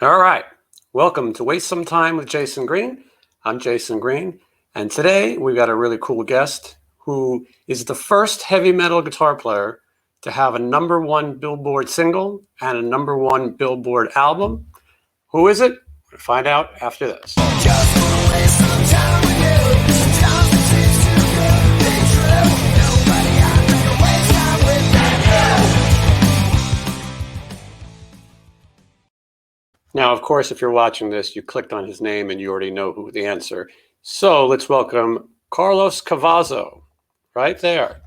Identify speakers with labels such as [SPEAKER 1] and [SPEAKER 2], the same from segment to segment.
[SPEAKER 1] All right. Welcome to Waste Some Time with Jason Green. I'm Jason Green, and today we've got a really cool guest who is the first heavy metal guitar player to have a #1 Billboard single and a #1 Billboard album. Who is it? We'll find out after this. Now, of course, if you're watching this, you clicked on his name and you already know who the answer. So let's welcome Carlos Cavazo, right there.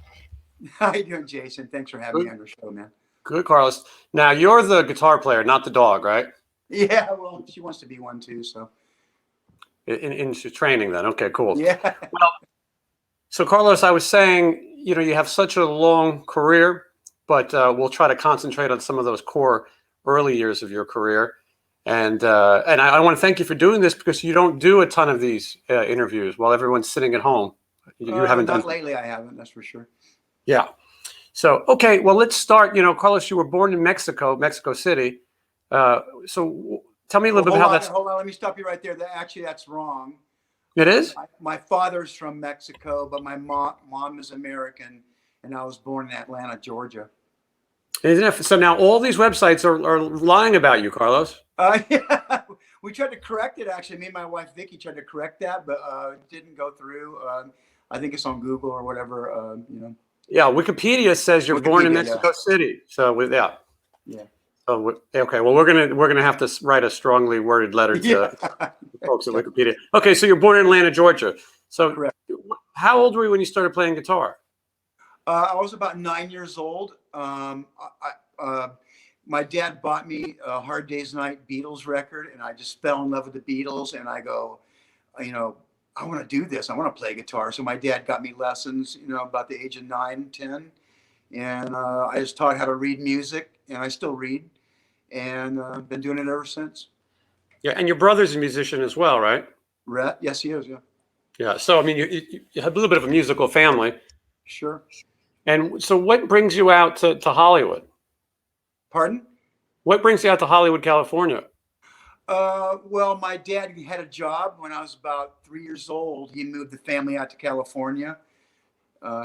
[SPEAKER 2] How you doing, Jason? Thanks for having me on your show, man.
[SPEAKER 1] Good, Carlos. Now, you're the guitar player, not the dog, right?
[SPEAKER 2] Yeah, well, she wants to be one too, so.
[SPEAKER 1] In training then. Okay, cool.
[SPEAKER 2] Yeah.
[SPEAKER 1] Well, so Carlos, I was saying, you have such a long career, but we'll try to concentrate on some of those core early years of your career. And I want to thank you for doing this because you don't do a ton of these interviews while everyone's sitting at home. You haven't done.
[SPEAKER 2] Not lately, I haven't. That's for sure.
[SPEAKER 1] Yeah. So okay, well, let's start. Carlos, you were born in Mexico City. So tell me a little bit about how that's.
[SPEAKER 2] Hold on, let me stop you right there. That's wrong.
[SPEAKER 1] It is?
[SPEAKER 2] My father's from Mexico, but my mom is American, and I was born in Atlanta, Georgia.
[SPEAKER 1] Isn't it? So now all these websites are lying about you, Carlos.
[SPEAKER 2] Yeah, we tried to correct it. Actually, me and my wife Vicky tried to correct that, but it didn't go through. I think it's on Google or whatever.
[SPEAKER 1] Yeah, Wikipedia says you're born in Mexico City. So
[SPEAKER 2] Yeah.
[SPEAKER 1] So okay, well we're gonna have to write a strongly worded letter to folks at Wikipedia. Okay, so you're born in Atlanta, Georgia. So
[SPEAKER 2] correct.
[SPEAKER 1] How old were you when you started playing guitar?
[SPEAKER 2] I was about 9 years old. My dad bought me a Hard Day's Night Beatles record, and I just fell in love with the Beatles. And I go, I want to do this. I want to play guitar. So my dad got me lessons, about the age of 9, 10. And I just taught how to read music, and I still read. And I've been doing it ever since.
[SPEAKER 1] Yeah, and your brother's a musician as well, right?
[SPEAKER 2] Rhett? Yes, he is, yeah.
[SPEAKER 1] Yeah, so I mean, you have a little bit of a musical family.
[SPEAKER 2] Sure.
[SPEAKER 1] And so what brings you out to Hollywood?
[SPEAKER 2] Pardon?
[SPEAKER 1] What brings you out to Hollywood, California?
[SPEAKER 2] Well, my dad had a job when I was about 3 years old. He moved the family out to California.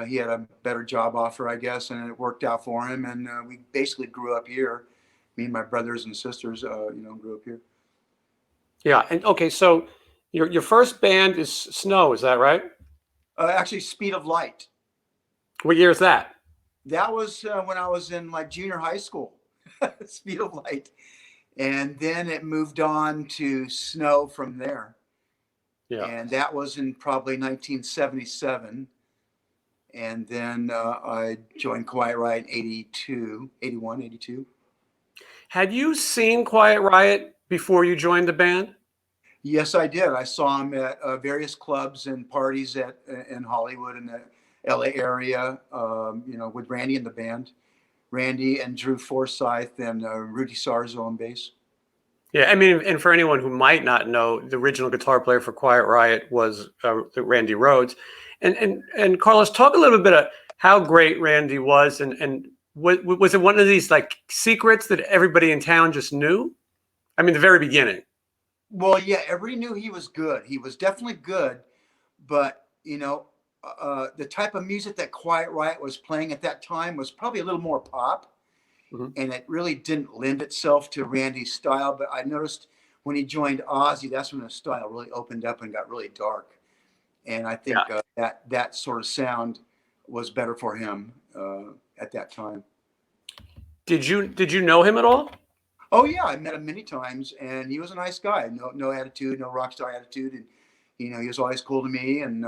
[SPEAKER 2] He had a better job offer, I guess, and it worked out for him. And we basically grew up here. Me and my brothers and sisters, grew up here.
[SPEAKER 1] Yeah, and okay, so your first band is Snow, is that right?
[SPEAKER 2] Actually, Speed of Light.
[SPEAKER 1] What year is that?
[SPEAKER 2] That was when I was in junior high school. Speed of Light. And then it moved on to Snow from there.
[SPEAKER 1] Yeah.
[SPEAKER 2] And that was in probably 1977. And then I joined Quiet Riot in 81, 82.
[SPEAKER 1] Had you seen Quiet Riot before you joined the band?
[SPEAKER 2] Yes, I did. I saw him at various clubs and parties in Hollywood and the LA area, with Randy and the band. Randy and Drew Forsyth and Rudy Sarzo on bass.
[SPEAKER 1] Yeah, I mean, and for anyone who might not know, the original guitar player for Quiet Riot was Randy Rhoads. And Carlos, talk a little bit of how great Randy was, and was it one of these secrets that everybody in town just knew? I mean, the very beginning.
[SPEAKER 2] Well, yeah, everybody knew he was good. He was definitely good, but the type of music that Quiet Riot was playing at that time was probably a little more pop. Mm-hmm. And it really didn't lend itself to Randy's style. But I noticed when he joined Ozzy, that's when his style really opened up and got really dark. And I think that sort of sound was better for him at that time. Did
[SPEAKER 1] you know him at all?
[SPEAKER 2] Oh yeah, I met him many times, and he was a nice guy. No attitude, no rock star attitude, and he was always cool to me. And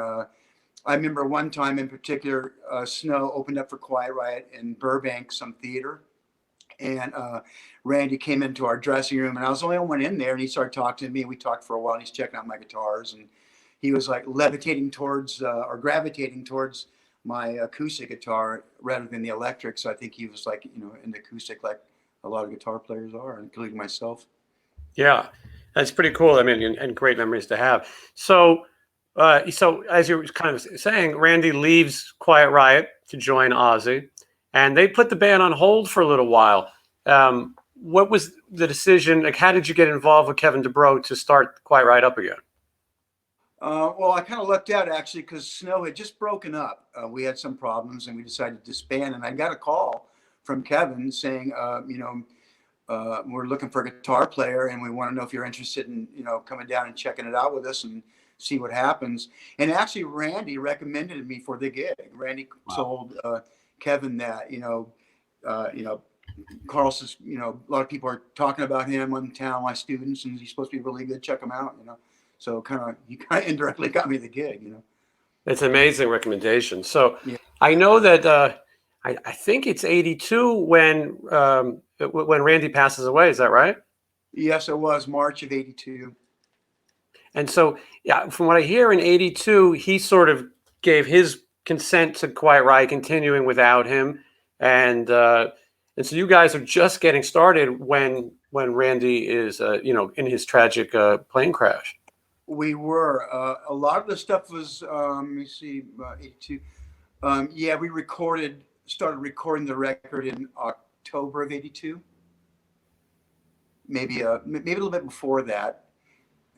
[SPEAKER 2] I remember one time in particular, Snow opened up for Quiet Riot in Burbank, some theater. And Randy came into our dressing room, and I was the only one in there, and he started talking to me. We talked for a while, and he's checking out my guitars, and he was levitating towards or gravitating towards my acoustic guitar rather than the electric. So I think he was in the acoustic like a lot of guitar players are, including myself.
[SPEAKER 1] Yeah, that's pretty cool. I mean, and great memories to have. So as you were kind of saying, Randy leaves Quiet Riot to join Ozzy. And they put the band on hold for a little while. what was the decision? Like, how did you get involved with Kevin DuBrow to start Quiet Riot up again?
[SPEAKER 2] Well, I kind of lucked out actually because Snow had just broken up. We had some problems and we decided to disband. And I got a call from Kevin saying, we're looking for a guitar player and we want to know if you're interested in, coming down and checking it out with us and see what happens. And actually, Randy recommended me for the gig. Randy told Kevin that, Carl says, a lot of people are talking about him in town, my students, and he's supposed to be really good. Check him out, So he kind of indirectly got me the gig,
[SPEAKER 1] It's an amazing recommendation. So
[SPEAKER 2] Yeah.
[SPEAKER 1] I know that I think it's 82 when Randy passes away. Is that right?
[SPEAKER 2] Yes, it was March of 82.
[SPEAKER 1] And so, yeah, from what I hear, in 82, he sort of gave his consent to Quiet Riot continuing without him. And so you guys are just getting started when Randy is, in his tragic plane crash.
[SPEAKER 2] We were. A lot of the stuff was, let me see, 82. Yeah, we started recording the record in October of 82. Maybe a little bit before that.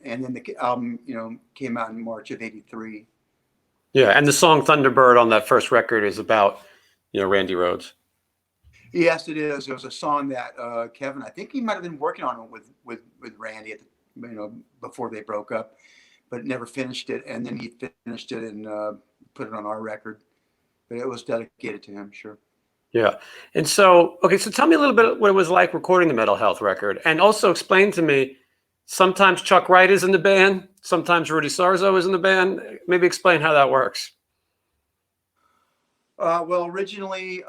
[SPEAKER 2] And then the album, came out in March of 83.
[SPEAKER 1] Yeah, and the song Thunderbird on that first record is about, Randy Rhoads.
[SPEAKER 2] Yes, it is. It was a song that Kevin, I think he might have been working on it with Randy before they broke up, but never finished it. And then he finished it and put it on our record. But it was dedicated to him, sure.
[SPEAKER 1] Yeah. And so, okay, so tell me a little bit what it was like recording the Mental Health record. And also explain to me, sometimes Chuck Wright is in the band, sometimes Rudy Sarzo is in the band. Maybe explain how that works.
[SPEAKER 2] Well, originally,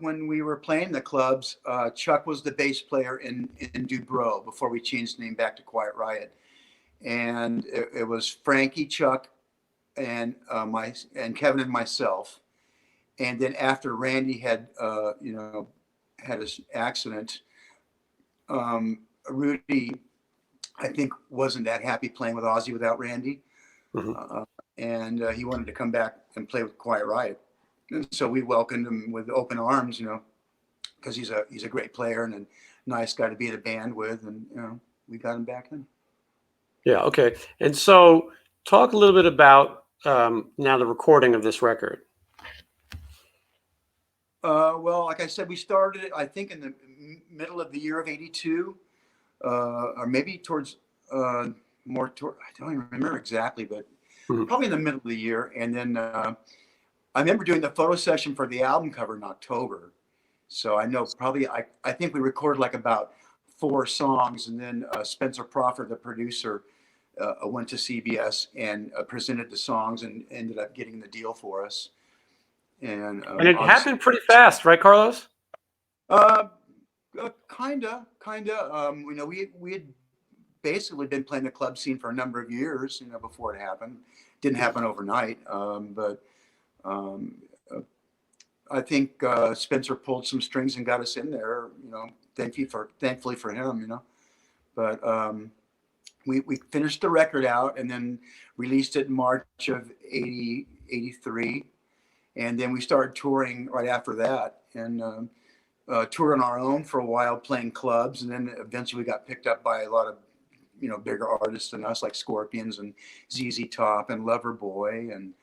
[SPEAKER 2] when we were playing the clubs, Chuck was the bass player in DuBrow before we changed the name back to Quiet Riot. And it was Frankie, Chuck, and Kevin and myself. And then after Randy had had his accident, Rudy, I think, wasn't that happy playing with Ozzy without Randy.
[SPEAKER 1] Mm-hmm.
[SPEAKER 2] And he wanted to come back and play with Quiet Riot. And so we welcomed him with open arms, because he's a great player and a nice guy to be in a band with. And, we got him back in.
[SPEAKER 1] Yeah. Okay. And so talk a little bit about now the recording of this record.
[SPEAKER 2] Well, like I said, we started it, I think, in the middle of the year of 82, or maybe towards I don't even remember exactly, but probably in the middle of the year. And then I remember doing the photo session for the album cover in October. So I know probably, I think we recorded like about 4 songs. And then Spencer Proffer, the producer, went to CBS and presented the songs and ended up getting the deal for us. And
[SPEAKER 1] it happened pretty fast, right, Carlos?
[SPEAKER 2] Kinda. We had basically been playing the club scene for a number of years, before it happened. Didn't happen overnight, but I think Spencer pulled some strings and got us in there. Thankfully for him, But we finished the record out and then released it in March of 83. And then we started touring right after that and toured on our own for a while, playing clubs. And then eventually we got picked up by a lot of, bigger artists than us, like Scorpions and ZZ Top and Loverboy. And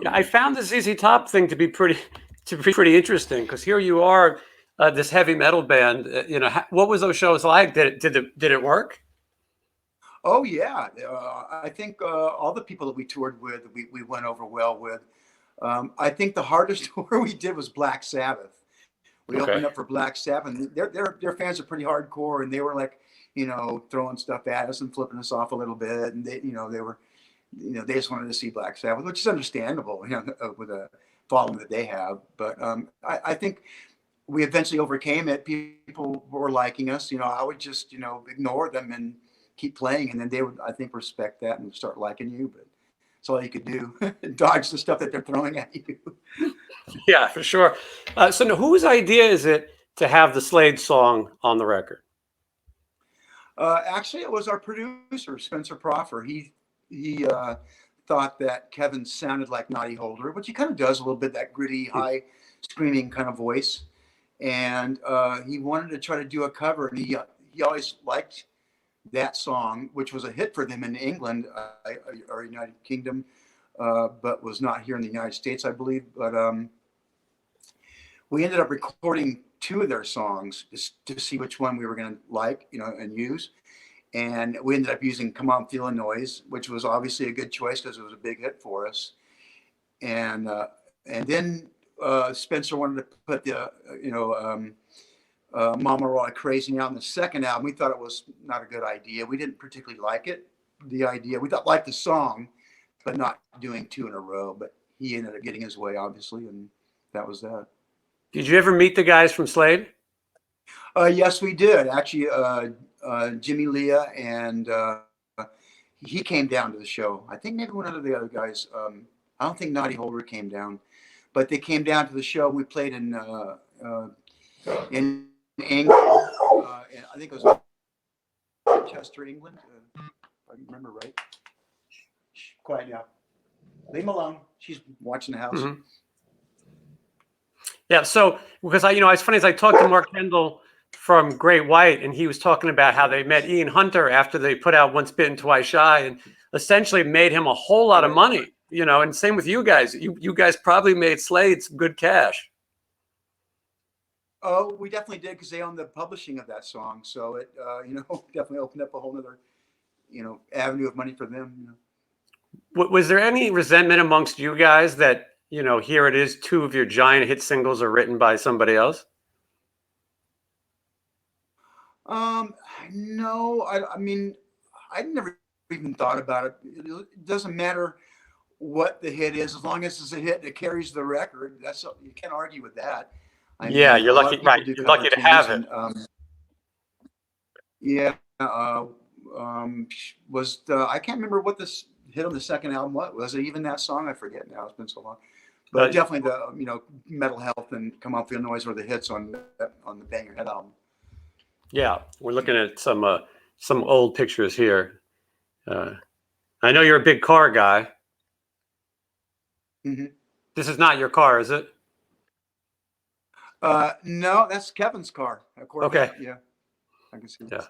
[SPEAKER 1] yeah, I found the ZZ Top thing to be pretty interesting, because here you are, this heavy metal band. What was those shows like? Did it work?
[SPEAKER 2] Oh yeah, I think all the people that we toured with, we went over well with. I think the hardest tour we did was Black Sabbath. We opened up for Black Sabbath, and their fans are pretty hardcore, and they were like, throwing stuff at us and flipping us off a little bit, and they were, they just wanted to see Black Sabbath, which is understandable, with a following that they have. But I think we eventually overcame it. People were liking us. I would just, ignore them and keep playing, and then they would, I think, respect that and start liking you. But that's all you could do. Dodge the stuff that they're throwing at you.
[SPEAKER 1] Yeah, for sure. So now, whose idea is it to have the Slade song on the record?
[SPEAKER 2] Actually, it was our producer, Spencer Proffer. He thought that Kevin sounded like Naughty Holder, which he kind of does a little bit, that gritty, high screaming kind of voice. and he wanted to try to do a cover, and he always liked that song, which was a hit for them in England or United Kingdom, but was not here in the United States, I believe. But we ended up recording 2 of their songs just to see which one we were going to like, and use. And we ended up using "Come On, Feel the Noise," which was obviously a good choice because it was a big hit for us. And then Spencer wanted to put the Mama Roy Crazy out on the second album. We thought it was not a good idea. We didn't particularly like it. The idea, we liked the song, but not doing 2 in a row. But he ended up getting his way, obviously, and that was that.
[SPEAKER 1] Did you ever meet the guys from Slade?
[SPEAKER 2] Yes, we did. Actually, Jimmy Leah, and he came down to the show. I think maybe one of the other guys. I don't think Naughty Holder came down, but they came down to the show. We played in England. I think it was Manchester, England, if I remember right. Shh, quiet now. Leave him alone. She's watching the house.
[SPEAKER 1] Mm-hmm. Yeah. So because it's funny, as I talked to Mark Kendall from Great White, and he was talking about how they met Ian Hunter after they put out Once Bitten, Twice Shy, and essentially made him a whole lot of money. And same with you guys. You guys probably made Slade some good cash.
[SPEAKER 2] Oh, we definitely did, because they owned the publishing of that song. So it, definitely opened up a whole other, avenue of money for them.
[SPEAKER 1] Was there any resentment amongst you guys that, here it is, 2 of your giant hit singles are written by somebody else?
[SPEAKER 2] No, I mean, I never even thought about it. It doesn't matter what the hit is, as long as it's a hit that carries the record. You can't argue with that. I
[SPEAKER 1] mean, you're lucky, right? You're lucky to have it.
[SPEAKER 2] I can't remember what this hit on the second album was. It even that song? I forget now. It's been so long. But definitely the Mental Health and Come On Feel the Noise were the hits on the Bang Your Head album.
[SPEAKER 1] Yeah, we're looking at some old pictures here. I know you're a big car guy.
[SPEAKER 2] Mm-hmm.
[SPEAKER 1] This is not your car, is it?
[SPEAKER 2] No, that's Kevin's car.
[SPEAKER 1] Okay.
[SPEAKER 2] Yeah, I can see that.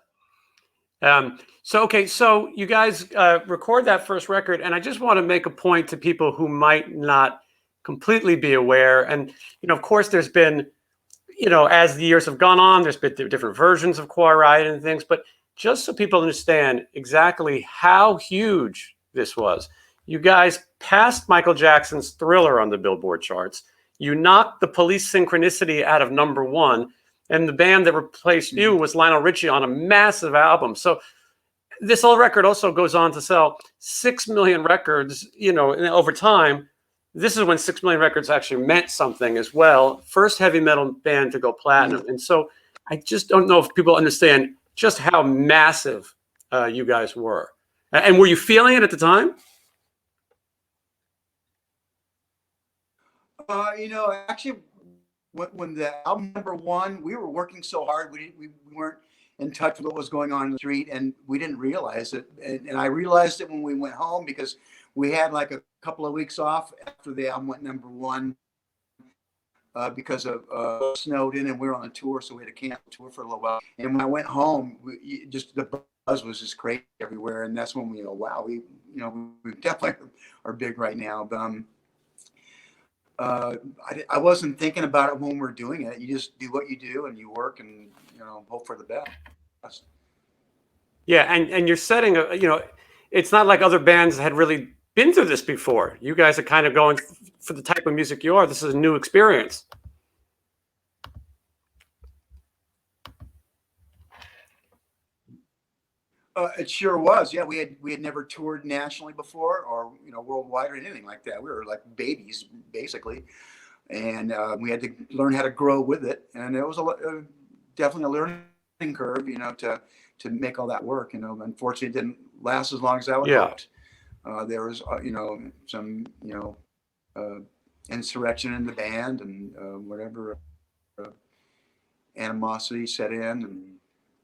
[SPEAKER 1] Yeah. So you guys record that first record, and I just want to make a point to people who might not completely be aware. And of course, there's been, as the years have gone on, there's been different versions of Quiet Riot and things. But just so people understand exactly how huge this was, you guys passed Michael Jackson's Thriller on the Billboard charts. You knocked the Police Synchronicity out of #1, and the band that replaced you was Lionel Richie on a massive album. So this whole record also goes on to sell 6 million records, over time. This is when 6 million records actually meant something as well. First heavy metal band to go platinum. And so I just don't know if people understand just how massive you guys were. And were you feeling it at the time?
[SPEAKER 2] Actually, when the album #1, we were working so hard, we weren't in touch with what was going on in the street, and we didn't realize it. And I realized it when we went home, because we had like a couple of weeks off after the album went #1 because of snowed in, and we were on a tour, so we had to cancel the tour for a little while. And when I went home, the buzz was just crazy everywhere, and that's when we go, wow, we definitely are big right now. But I wasn't thinking about it when we're doing it. You just do what you do, and you work, and hope for the best.
[SPEAKER 1] Yeah, and you're setting it's not like other bands had really been through this before. You guys are kind of going for the type of music you are. This is a new experience.
[SPEAKER 2] It sure was. Yeah, we had never toured nationally before, or worldwide, or anything like that. We were like babies, basically, and we had to learn how to grow with it. And it was definitely a learning curve, to make all that work. Unfortunately, it didn't last as long as I would hoped. There was, some, insurrection in the band, and whatever animosity set in, and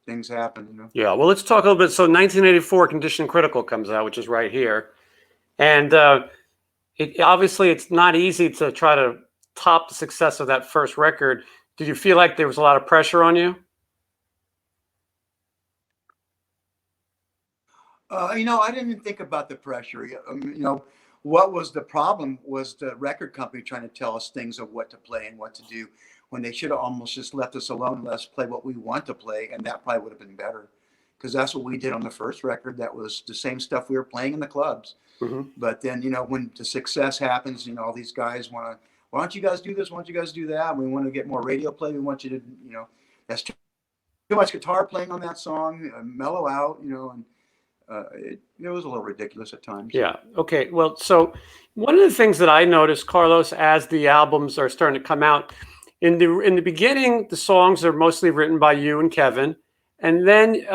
[SPEAKER 2] things happen.
[SPEAKER 1] Yeah, well, let's talk a little bit. So 1984, Condition Critical comes out, which is right here. And obviously it's not easy to try to top the success of that first record. Did you feel like there was a lot of pressure on you?
[SPEAKER 2] I didn't think about the pressure. What was the problem was the record company trying to tell us things of what to play and what to do when they should have almost just left us alone and let us play what we want to play. And that probably would have been better because that's what we did on the first record. That was the same stuff we were playing in the clubs.
[SPEAKER 1] Mm-hmm.
[SPEAKER 2] But then, when the success happens, all these guys want to, why don't you guys do this? Why don't you guys do that? We want to get more radio play. We want you to, that's too much guitar playing on that song, mellow out, and it was a little ridiculous at times.
[SPEAKER 1] Yeah. Okay. Well, so one of the things that I noticed, Carlos, as the albums are starting to come out, in the beginning, the songs are mostly written by you and Kevin, and then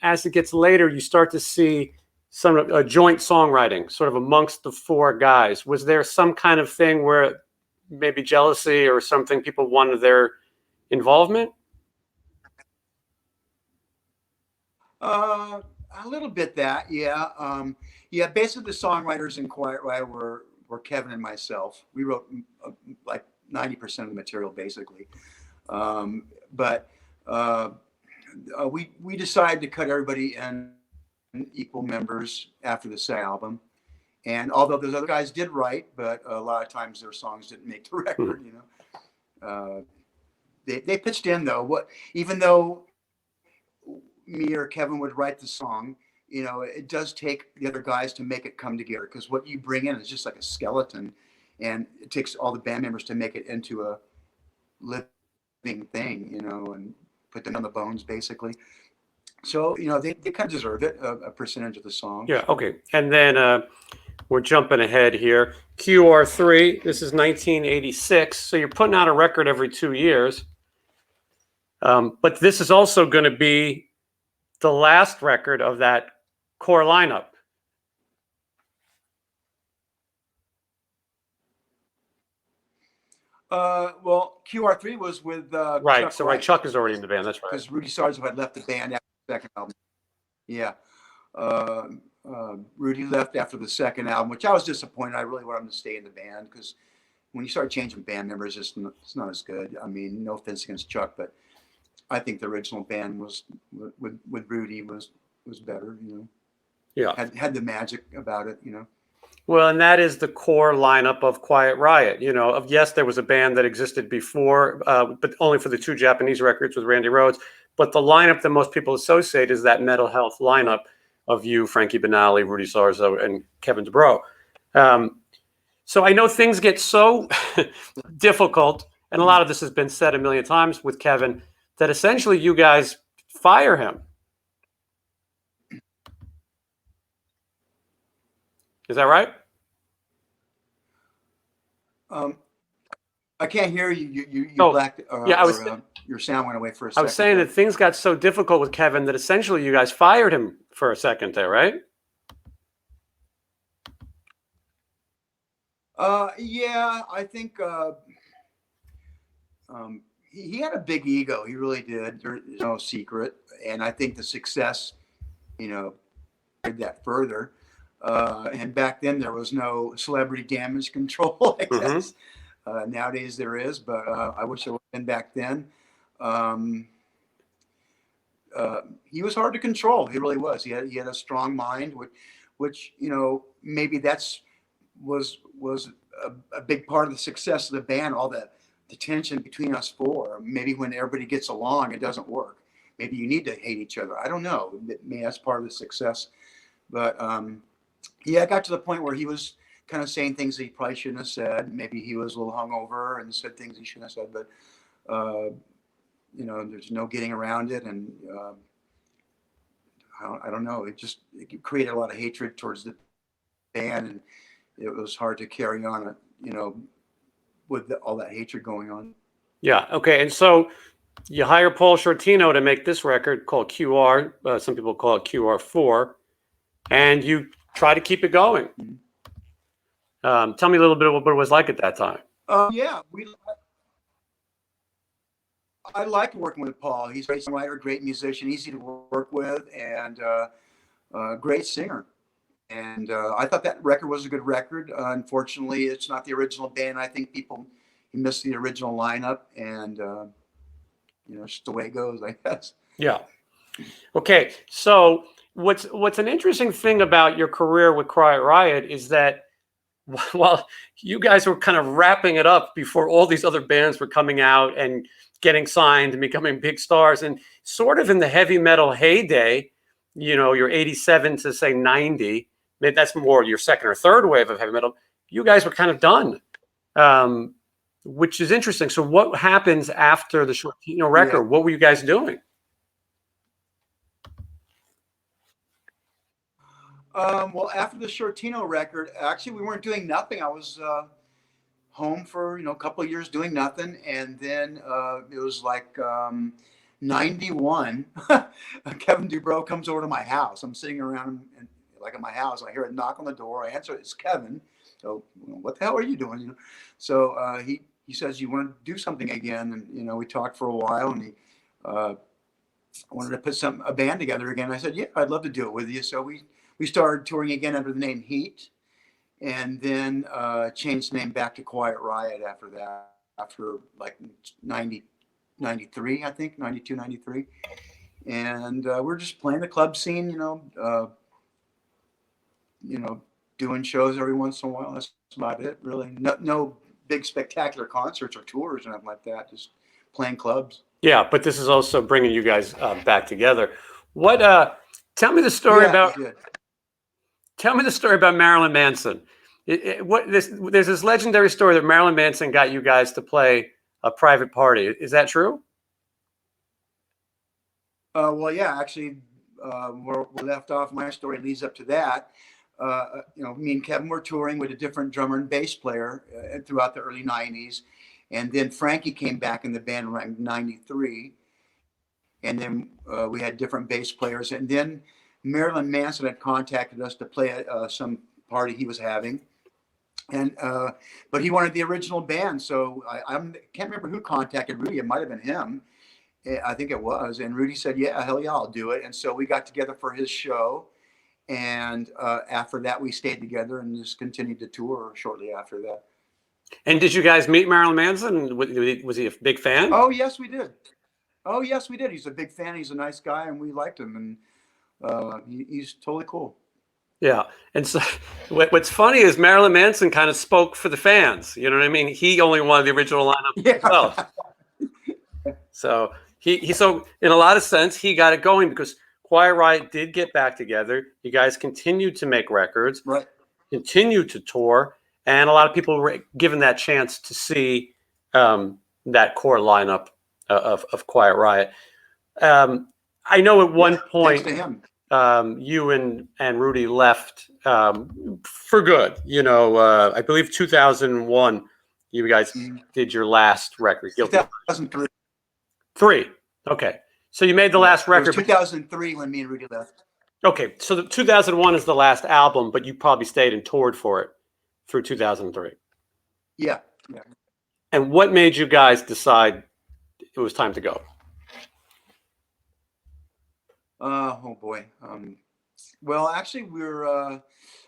[SPEAKER 1] as it gets later, you start to see some joint songwriting, sort of amongst the four guys. Was there some kind of thing where maybe jealousy or something, people wanted their involvement?
[SPEAKER 2] A little bit that, yeah. Basically the songwriters in Quiet Riot were Kevin and myself. We wrote like 90% of the material basically. But we decided to cut everybody in equal members after the second album. And although those other guys did write, but a lot of times their songs didn't make the record, They pitched in though. Even though me or Kevin would write the song, it does take the other guys to make it come together, because what you bring in is just like a skeleton, and it takes all the band members to make it into a living thing, and put them on the bones basically. So, they kind of deserve it, a percentage of the song.
[SPEAKER 1] Yeah. Okay. And then we're jumping ahead here. QR3, this is 1986. So you're putting out a record every 2 years. But this is also going to be the last record of that core lineup.
[SPEAKER 2] Well, QR3 was with
[SPEAKER 1] right.
[SPEAKER 2] Chuck
[SPEAKER 1] So
[SPEAKER 2] Wright.
[SPEAKER 1] Chuck is already in the band. That's right.
[SPEAKER 2] Because Rudy Sarzo had left the band after the second album. Yeah. Rudy left after the second album, which I was disappointed. I really wanted him to stay in the band, because when you start changing band members, it's not as good. I mean, no offense against Chuck, but I think the original band was with Rudy was better.
[SPEAKER 1] Yeah.
[SPEAKER 2] Had the magic about it.
[SPEAKER 1] Well, and that is the core lineup of Quiet Riot. Yes, there was a band that existed before, but only for the 2 Japanese records with Randy Rhoads. But the lineup that most people associate is that Metal Health lineup of you, Frankie Banali, Rudy Sarzo, and Kevin DuBrow. So I know things get so difficult, and a lot of this has been said a million times with Kevin, that essentially you guys fire him. Is that right?
[SPEAKER 2] I can't hear you. You blacked. Your sound went away for a second.
[SPEAKER 1] I was saying that things got so difficult with Kevin that essentially you guys fired him for a second there, right?
[SPEAKER 2] Yeah, I think he had a big ego. He really did. There's no secret. And I think the success, carried that further. And back then there was no celebrity damage control, I guess. Nowadays there is, but I wish there would have been back then. He was hard to control. He really was. He had a strong mind, which maybe was a big part of the success of the band. All the tension between us four. Maybe when everybody gets along, it doesn't work. Maybe you need to hate each other. I don't know. Maybe that's part of the success. But I got to the point where he was kind of saying things that he probably shouldn't have said. Maybe he was a little hungover and said things he shouldn't have said. But there's no getting around it, and I don't know. It created a lot of hatred towards the band, and it was hard to carry on, with all that hatred going on.
[SPEAKER 1] Yeah. Okay. And so you hire Paul Shortino to make this record called QR. Some people call it QR4, and you try to keep it going. Tell me a little bit of what it was like at that time.
[SPEAKER 2] I liked working with Paul. He's a great songwriter, great musician, easy to work with, and great singer. And I thought that record was a good record. Unfortunately, it's not the original band. I think people missed the original lineup, and it's just the way it goes, I guess.
[SPEAKER 1] Yeah. Okay. So what's an interesting thing about your career with Quiet Riot is that while you guys were kind of wrapping it up before all these other bands were coming out and getting signed and becoming big stars, and sort of in the heavy metal heyday, your 87 to say 90, maybe that's more your second or third wave of heavy metal, you guys were kind of done, which is interesting. So what happens after the Shortino record?
[SPEAKER 2] Yeah.
[SPEAKER 1] What were you guys doing?
[SPEAKER 2] Well, after the Shortino record, actually, we weren't doing nothing. I was home for a couple of years doing nothing, and then it was like 91. Kevin Dubrow comes over to my house. I'm sitting around like at my house. I hear a knock on the door. I answer. It's Kevin. So what the hell are you doing? So he says, you want to do something again? And we talked for a while, and he wanted to put a band together again. I said, yeah, I'd love to do it with you. So we started touring again under the name Heat, and then changed the name back to Quiet Riot after that, after like 93, I think, 92, 93. And we're just playing the club scene, doing shows every once in a while. That's about it, really. No big spectacular concerts or tours or nothing like that, just playing clubs.
[SPEAKER 1] Yeah, but this is also bringing you guys back together. Tell me the story about. Tell me the story about Marilyn Manson. There's this legendary story that Marilyn Manson got you guys to play a private party. Is that true?
[SPEAKER 2] Well, yeah, actually, where we left off, my story leads up to that. Me and Kevin were touring with a different drummer and bass player throughout the early 90s. And then Frankie came back in the band around 93. And then we had different bass players. And then Marilyn Manson had contacted us to play some party he was having. And but he wanted the original band. So I can't remember who contacted Rudy. It might have been him. I think it was. And Rudy said, yeah, hell yeah, I'll do it. And so we got together for his show. And after that, we stayed together and just continued to tour shortly after that.
[SPEAKER 1] And did you guys meet Marilyn Manson? Was he a big fan?
[SPEAKER 2] Oh, yes, we did. Oh, yes, we did. He's a big fan. He's a nice guy, and we liked him. And he's totally cool.
[SPEAKER 1] Yeah. And so what's funny is Marilyn Manson kind of spoke for the fans. You know what I mean? He only wanted the original lineup himself. So so in a lot of sense, he got it going because Quiet Riot did get back together. You guys continued to make records,
[SPEAKER 2] right?
[SPEAKER 1] Continued to tour, and a lot of people were given that chance to see that core lineup of Quiet Riot. I know at one point you and Rudy left for good. I believe 2001, you guys did your last record.
[SPEAKER 2] 2003.
[SPEAKER 1] Okay. So you made the last record.
[SPEAKER 2] It was 2003 when me and Rudy left.
[SPEAKER 1] Okay. So the 2001 is the last album, but you probably stayed and toured for it through 2003.
[SPEAKER 2] Yeah.
[SPEAKER 1] And what made you guys decide it was time to go?
[SPEAKER 2] Oh boy. Well, actually, we're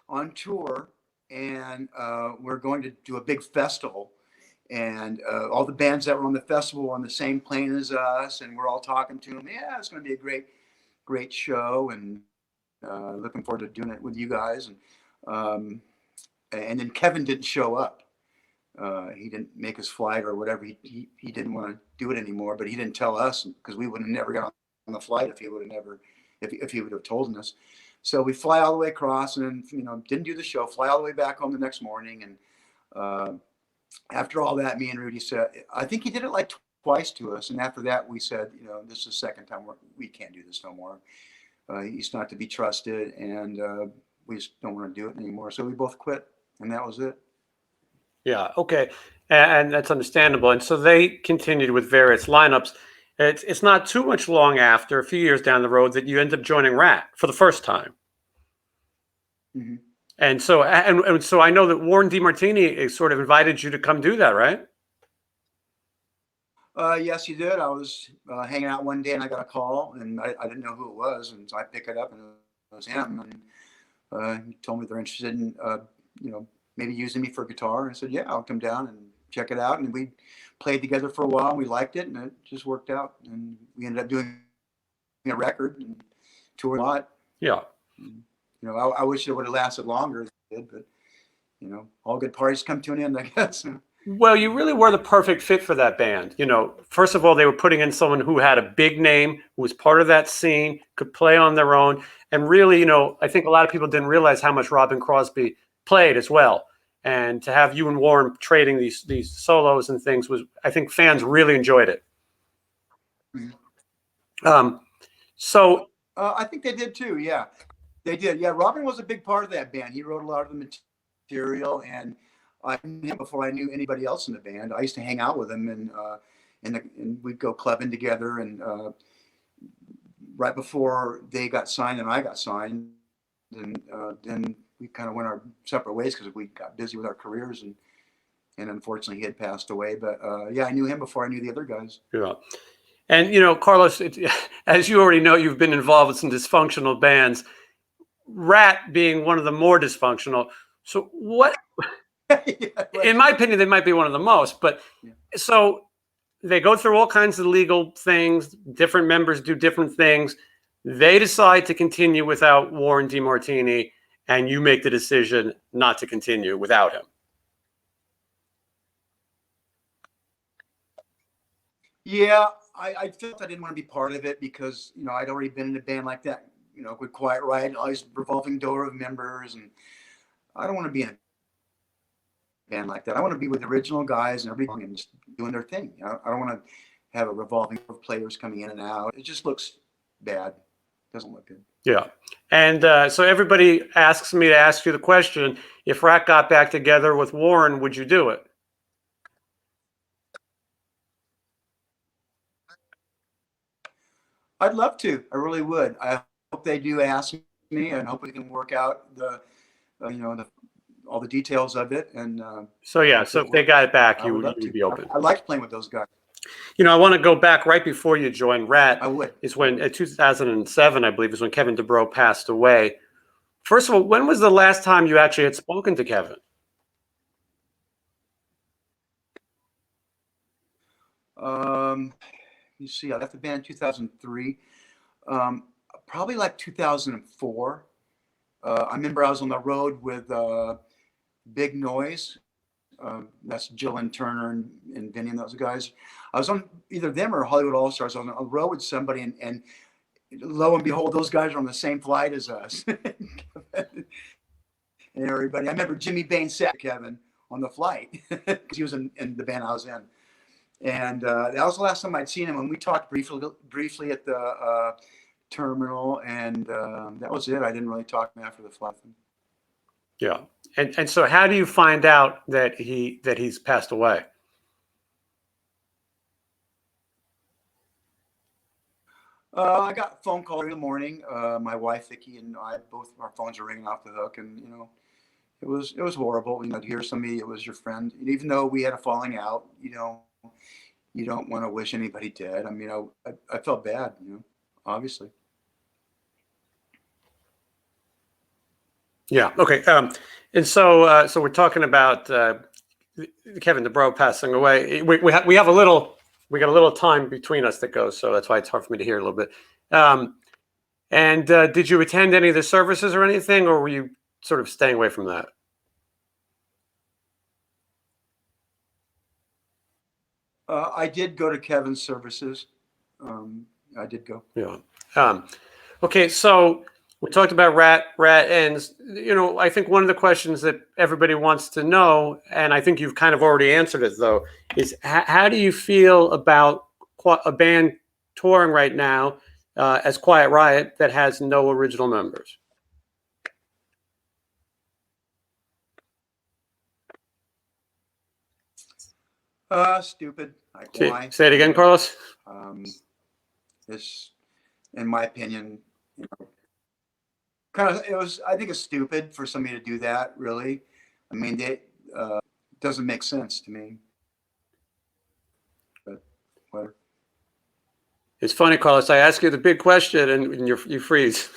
[SPEAKER 2] on tour, and we're going to do a big festival, and all the bands that were on the festival were on the same plane as us, and we're all talking to them. Yeah, it's going to be a great show, and looking forward to doing it with you guys. And then Kevin didn't show up. He didn't make his flight or whatever. He didn't want to do it anymore, but he didn't tell us because we would have never got on the flight if he would have told us. So we fly all the way across, and didn't do the show. Fly all the way back home the next morning, and after all that, me and Rudy said, I think he did it like twice to us, and after that, we said, this is the second time we can't do this no more. He's not to be trusted, and we just don't want to do it anymore. So we both quit, and that was it.
[SPEAKER 1] Yeah. Okay. And that's understandable. And so they continued with various lineups. It's not too much long after, a few years down the road, that you end up joining Ratt for the first time.
[SPEAKER 2] Mm-hmm.
[SPEAKER 1] And so I know that Warren DeMartini sort of invited you to come do that, right?
[SPEAKER 2] Yes, he did. I was hanging out one day, and I got a call, and I didn't know who it was, and so I picked it up, and it was him. And he told me they're interested in maybe using me for guitar. I said, yeah, I'll come down check it out. And we played together for a while. And we liked it, and it just worked out. And we ended up doing a record and toured a lot.
[SPEAKER 1] Yeah.
[SPEAKER 2] You know, I wish it would have lasted longer as it did, but you know, all good parties come to an end, I guess.
[SPEAKER 1] Well, you really were the perfect fit for that band. You know, first of all, they were putting in someone who had a big name, who was part of that scene, could play on their own. And really, you know, I think a lot of people didn't realize how much Robin Crosby played as well. And to have you and Warren trading these solos and things was, I think fans really enjoyed it. So
[SPEAKER 2] I think they did too. Yeah, they did. Yeah, Robin was a big part of that band. He wrote a lot of the material, and I knew him before I knew anybody else in the band. I used to hang out with him, and we'd go clubbing together. And right before they got signed and I got signed, and then we kind of went our separate ways because we got busy with our careers, and unfortunately he had passed away. But yeah, I knew him before I knew the other guys.
[SPEAKER 1] Yeah. And, you know, Carlos, as you already know, you've been involved with some dysfunctional bands, Rat being one of the more dysfunctional. So what,
[SPEAKER 2] Yeah, right.
[SPEAKER 1] in my opinion, they might be one of the most, but
[SPEAKER 2] Yeah.
[SPEAKER 1] So they go through all kinds of legal things. Different members do different things. They decide to continue without Warren DeMartini, and you make the decision not to continue without him.
[SPEAKER 2] Yeah, I felt I didn't want to be part of it because, you know, I'd already been in a band like that, you know, with Quiet Riot, always revolving door of members. And I don't want to be in a band like that. I want to be with the original guys and everybody and just doing their thing. You know, I don't want to have a revolving door of players coming in and out. It just looks bad. Doesn't look good.
[SPEAKER 1] Yeah. And so everybody asks me to ask you the question, if Rat got back together with Warren, would you do it?
[SPEAKER 2] I'd love to. I really would. I hope they do ask me, and hope we can work out the, you know, all the details of it. And
[SPEAKER 1] so yeah, so if they got it back, you would be open.
[SPEAKER 2] I liked playing with those guys.
[SPEAKER 1] You know, I want to go back right before you joined Rat.
[SPEAKER 2] I would.
[SPEAKER 1] Is when 2007, I believe, is when Kevin DuBrow passed away. First of all, when was the last time you actually had spoken to Kevin?
[SPEAKER 2] You see, I left the band in 2003. Probably like 2004. I remember I was on the road with Big Noise. That's Jill and Turner and Vinny and those guys. I was on either them or Hollywood All Stars. I was on a road with somebody, and lo and behold, those guys are on the same flight as us. And everybody. I remember Jimmy Bain sat Kevin on the flight because he was in the band I was in. And that was the last time I'd seen him. And we talked briefly at the terminal, and that was it. I didn't really talk to him after the flight.
[SPEAKER 1] Yeah. And so how do you find out that he's passed away?
[SPEAKER 2] I got a phone call in the morning. My wife Vicky and I, both our phones are ringing off the hook, and you know, it was horrible. You know, to hear somebody it was your friend, and even though we had a falling out, you know, you don't want to wish anybody dead. I mean, I felt bad, you know, obviously.
[SPEAKER 1] Yeah. Okay. And so we're talking about Kevin DuBrow passing away. We have a little. We got a little time between us that goes, so that's why it's hard for me to hear a little bit. And did you attend any of the services or anything, or were you sort of staying away from that?
[SPEAKER 2] I did go to Kevin's services. I did go.
[SPEAKER 1] Yeah. Okay, so we talked about Rat ends. You know, I think one of the questions that everybody wants to know, and I think you've kind of already answered it, though, is how do you feel about a band touring right now as Quiet Riot that has no original members?
[SPEAKER 2] Stupid. Like,
[SPEAKER 1] why? Say it again, Carlos.
[SPEAKER 2] This, in my opinion, you know, kind of, I think it's stupid for somebody to do that, really. I mean, it doesn't make sense to me. But whatever.
[SPEAKER 1] It's funny, Carlos. I ask you the big question, and you freeze.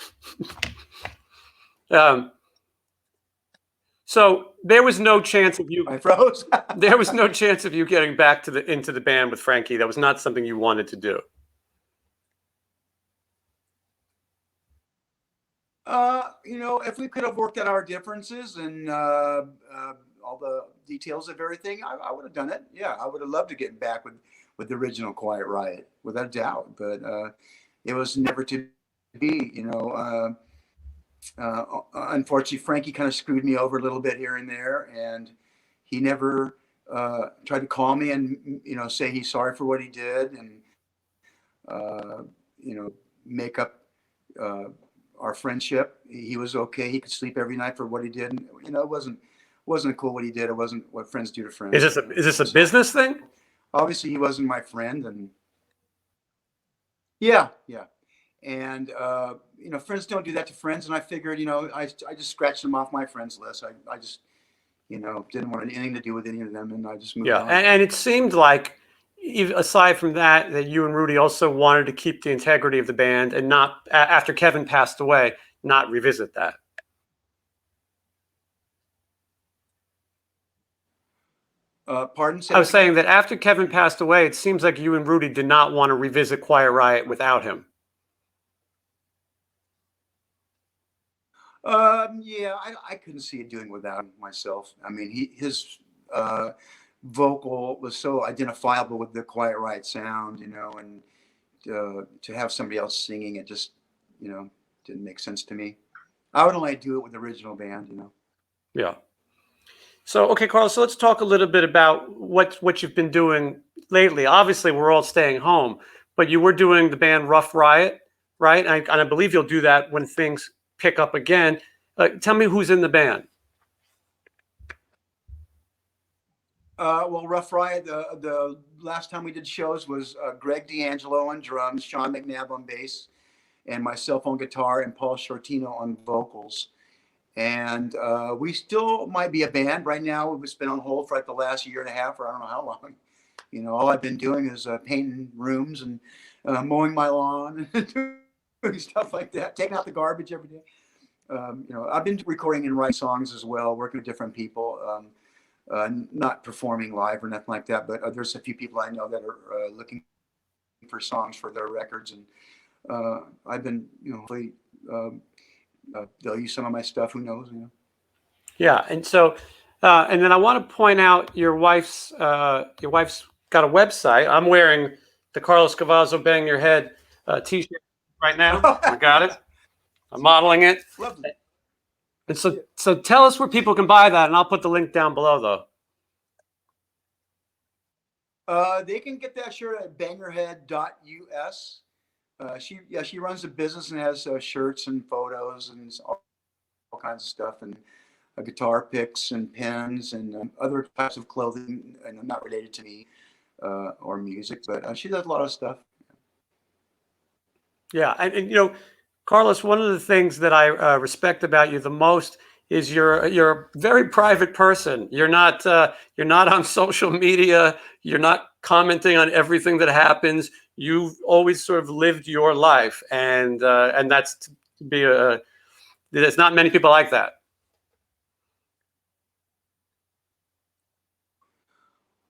[SPEAKER 1] So there was no chance of you.
[SPEAKER 2] I froze.
[SPEAKER 1] There was no chance of you getting back to into the band with Frankie. That was not something you wanted to do.
[SPEAKER 2] You know, if we could have worked out our differences and all the details of everything, I would have done it. Yeah, I would have loved to get back with the original Quiet Riot, without a doubt. But it was never to be. You know, unfortunately, Frankie kind of screwed me over a little bit here and there, and he never tried to call me and say he's sorry for what he did and make up our friendship. He was okay. He could sleep every night for what he did. And, it wasn't cool what he did. It wasn't what friends do to friends.
[SPEAKER 1] Is this a business thing?
[SPEAKER 2] Obviously, he wasn't my friend, and yeah. And friends don't do that to friends. And I figured, I just scratched them off my friends list. I just didn't want anything to do with any of them, and I just moved on.
[SPEAKER 1] And it seemed like, aside from that you and Rudy also wanted to keep the integrity of the band and not, after Kevin passed away, not revisit that.
[SPEAKER 2] Pardon?
[SPEAKER 1] I was saying that after Kevin passed away, it seems like you and Rudy did not want to revisit Quiet Riot without him.
[SPEAKER 2] Yeah, I couldn't see it doing without him myself. I mean, his vocal was so identifiable with the Quiet Riot sound, and to have somebody else singing it just, didn't make sense to me. I would only do it with the original band,
[SPEAKER 1] Yeah. So, okay, Carlos, so let's talk a little bit about what you've been doing lately. Obviously, we're all staying home, but you were doing the band Rough Riot, right? And I believe you'll do that when things pick up again. Tell me who's in the band.
[SPEAKER 2] Well, Rough Riot, the last time we did shows was Greg D'Angelo on drums, Sean McNabb on bass, and myself on guitar, and Paul Shortino on vocals. And we still might be a band right now. We've been on hold for like the last year and a half, or I don't know how long. All I've been doing is painting rooms and mowing my lawn and doing stuff like that, taking out the garbage every day. I've been recording and writing songs as well, working with different people, not performing live or nothing like that. But there's a few people I know that are looking for songs for their records, and I've been, hopefully, they'll use some of my stuff. Who knows?
[SPEAKER 1] Yeah, and so, and then I want to point out your wife's got a website. I'm wearing the Carlos Cavazo Bang Your Head T-shirt right now. I got it. I'm modeling it.
[SPEAKER 2] Lovely.
[SPEAKER 1] And so tell us where people can buy that, and I'll put the link down below,
[SPEAKER 2] though. They can get that shirt at bangerhead.us. She runs a business and has shirts and photos and all kinds of stuff, and guitar picks and pins and other types of clothing, and not related to me or music, but she does a lot of stuff.
[SPEAKER 1] Yeah, and Carlos, one of the things that I respect about you the most is you're a very private person. You're not on social media. You're not commenting on everything that happens. You've always sort of lived your life, and that's to be there's not many people like that.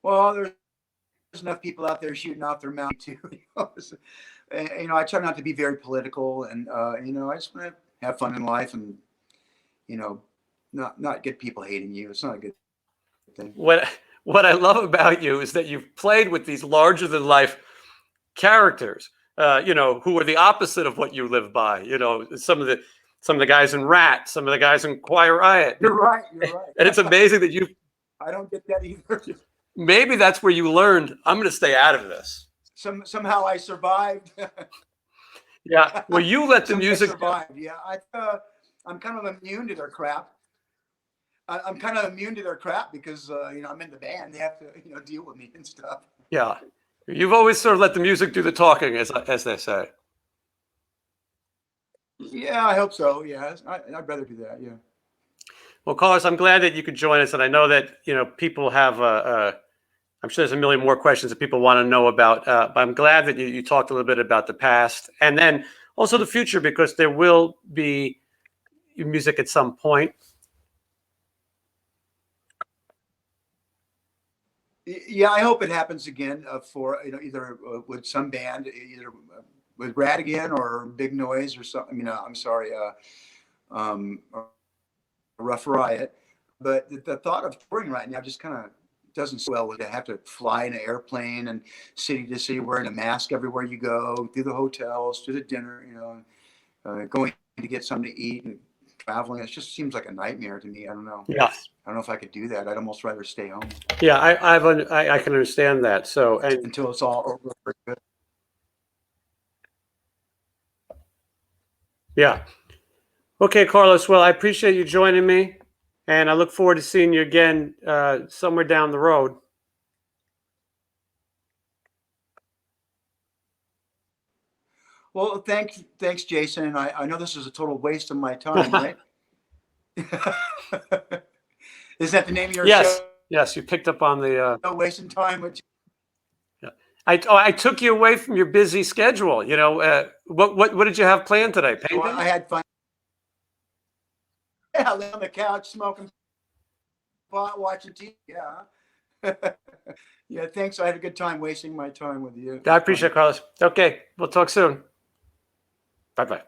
[SPEAKER 2] Well, there's enough people out there shooting off their mouth too. I try not to be very political, and I just want to have fun in life, and not get people hating you. It's not a good thing.
[SPEAKER 1] What I love about you is that you've played with these larger than life characters, who are the opposite of what you live by. Some of the guys in Rat, some of the guys in Quiet Riot.
[SPEAKER 2] You're right.
[SPEAKER 1] And it's amazing that
[SPEAKER 2] I don't get that either.
[SPEAKER 1] Maybe that's where you learned, I'm going to stay out of this.
[SPEAKER 2] Somehow I survived.
[SPEAKER 1] Yeah. Well, you let the music
[SPEAKER 2] survive. Yeah. I'm kind of immune to their crap. I'm kind of immune to their crap because, I'm in the band. They have to, deal with me and stuff.
[SPEAKER 1] Yeah. You've always sort of let the music do the talking, as they say.
[SPEAKER 2] Yeah, I hope so. Yeah. I'd rather do that. Yeah.
[SPEAKER 1] Well, Carlos, I'm glad that you could join us. And I know that, people have, I'm sure there's a million more questions that people want to know about. But I'm glad that you talked a little bit about the past and then also the future, because there will be music at some point.
[SPEAKER 2] Yeah, I hope it happens again for either with some band, either with Rat again or Big Noise or something. I'm sorry, or Rough Riot. But the thought of touring right now just kind of doesn't sit well with to have to fly in an airplane and city to city wearing a mask everywhere you go, through the hotels, to the dinner, going to get something to eat and traveling. It just seems like a nightmare to me. I don't know.
[SPEAKER 1] Yeah.
[SPEAKER 2] I don't know if I could do that. I'd almost rather stay home
[SPEAKER 1] Yeah, I can understand that. So, and
[SPEAKER 2] until it's all over for good.
[SPEAKER 1] yeah. Okay, Carlos. Well, I appreciate you joining me, and I look forward to seeing you again somewhere down the road.
[SPEAKER 2] Well, thanks, Jason. And I know this is a total waste of my time, right? Is that the name of your
[SPEAKER 1] Yes,
[SPEAKER 2] show?
[SPEAKER 1] yes, you picked up on the.
[SPEAKER 2] Wasting time with.
[SPEAKER 1] Yeah. I took you away from your busy schedule. What did you have planned today?
[SPEAKER 2] So
[SPEAKER 1] Painting?
[SPEAKER 2] I had fun. Yeah, lay on the couch, smoking pot, watching TV. Yeah. Yeah, thanks. I had a good time wasting my time with you.
[SPEAKER 1] I appreciate it, Carlos. Okay, we'll talk soon. Bye bye.